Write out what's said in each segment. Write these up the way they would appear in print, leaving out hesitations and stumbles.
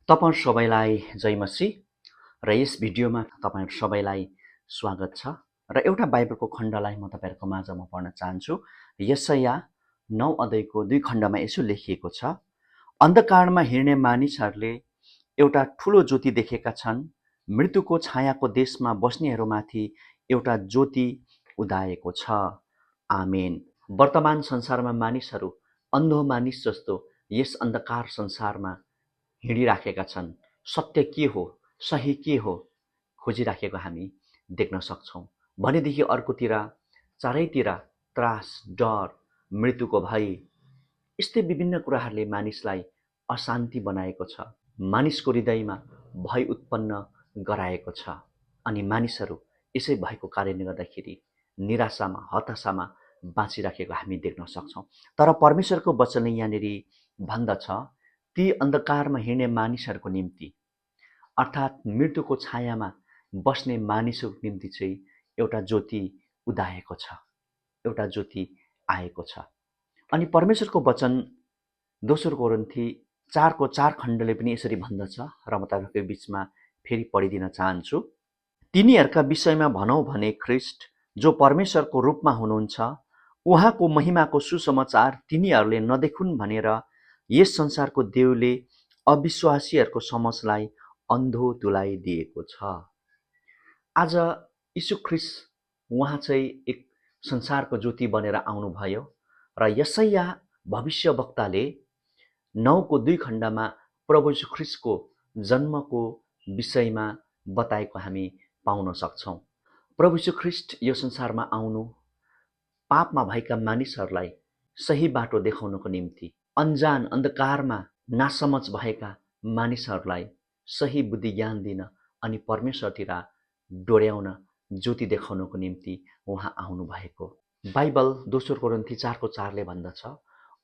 तपाईहरु सबैलाई जय मसीह र यस भिडियोमा तपाईहरु सबैलाई स्वागत छ र एउटा बाइबलको खण्डलाई म तपाईहरुको माझमा पढ्न चाहन्छु। यशाया 9 अध्यायको 2 खण्डमा यसो लेखिएको छ। अन्धकारमा हिँड्ने मानिसहरूले एउटा ठूलो ज्योति देखेका छन्। मृत्युको छायाको देशमा बस्नेहरूमाथि एउटा ज्योति उदाएको छ। आमेन। वर्तमान संसारमा मानिसहरू अन्धो मानिस जस्तो यस अन्धकार संसारमा हिँडिराखेका छन्। सत्य के हो, सही के हो खोजिराखेको हामी देख्न सक्छौँ। भनेदेखि अर्कोतिर चारैतिर त्रास, डर, मृत्युको भय, यस्तै विभिन्न कुराहरूले मानिसलाई अशान्ति बनाएको छ। मानिसको हृदयमा भय उत्पन्न गराएको छ अनि मानिसहरू यसै भयको कारणले गर्दाखेरि निराशामा, हताशामा बाँचिराखेको हामी देख्न सक्छौँ। तर परमेश्वरको वचनले यहाँनिर भन्दछ, ती अन्धकारमा हिँड्ने मानिसहरूको निम्ति अर्थात् मृत्युको छायामा बस्ने मानिसहरूको निम्ति चाहिँ एउटा ज्योति उदाएको छ, एउटा ज्योति आएको छ। अनि परमेश्वरको वचन दोस्रो कोरिन्थी 4को 4 खण्डले पनि यसरी भन्दछ र म तपाईहरुको बीचमा फेरि पढिदिन चाहन्छु। तिनीहरूका विषयमा भनौँ भने ख्रीष्ट जो परमेश्वरको रूपमा हुनुहुन्छ, उहाँको महिमाको सुसमाचार तिनीहरूले नदेखुन् भनेर यस संसारको देवले अविश्वासीहरूको समझलाई अन्धो तुल्याइदिएको छ। आज यीशु ख्रीष्ट उहाँ चाहिँ एक संसारको ज्योति बनेर आउनुभयो र यशाया भविष्यवक्ताले 9को 2 खण्डमा प्रभु यीशु ख्रीष्टको जन्मको विषयमा बताएको हामी पाउन सक्छौँ। प्रभु यीशु ख्रीष्ट यो संसारमा आउनु पापमा भएका मानिसहरूलाई सही बाटो देखाउनको निम्ति, अनजान अन्धकारमा नासमझ भएका मानिसहरूलाई सही बुद्धि ज्ञान दिन अनि परमेश्वरतिर डोर्याउन, ज्योति देखाउनको निम्ति उहाँ आउनु भएको। बाइबल दोस्रो कोरिन्थी 4को 4ले भन्दछ,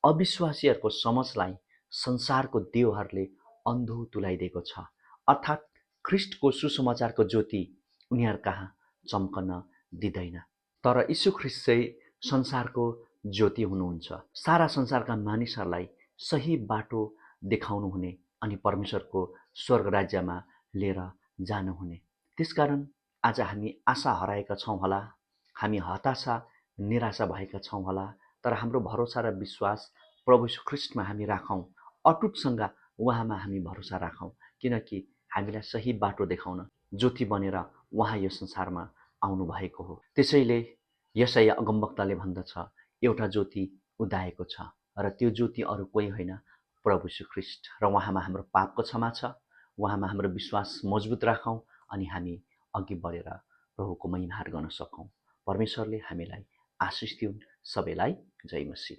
अविश्वासीहरूको समझलाई संसारको देवहरूले अन्धो तुल्याइदिएको छ। अर्थात् ख्रीष्टको सुसमाचारको ज्योति उनीहरू कहाँ चम्कन दिँदैन। तर यीशु ख्रीष्ट चाहिँ संसारको ज्योति हुनुहुन्छ। सारा संसारका मानिसहरूलाई सही बाटो देखाउनु हुने अनि परमेश्वरको स्वर्ग राज्यमा लिएर जानुहुने। त्यसकारण आज हामी आशा हराएका छौँ होला, हामी हताशा, निराशा भएका छौँ होला, तर हाम्रो भरोसा र विश्वास प्रभु यीशु ख्रीष्टमा हामी राखौँ। अटुटसँग उहाँमा हामी भरोसा राखौँ, किनकि हामीलाई सही बाटो देखाउन ज्योति बनेर उहाँ यो संसारमा आउनु भएको हो। त्यसैले यशाया अगमवक्ताले भन्दछ, एउटा ज्योति उदाएको छ र त्यो ज्योति अरू कोही होइन, प्रभु यीशु ख्रीष्ट। र उहाँमा हाम्रो पापको क्षमा छ। उहाँमा हाम्रो विश्वास मजबुत राखौँ अनि हामी अघि बढेर प्रभुको महिमाहरू गर्न सकौँ। परमेश्वरले हामीलाई आशिष दिउन्। सबैलाई जय मसीह।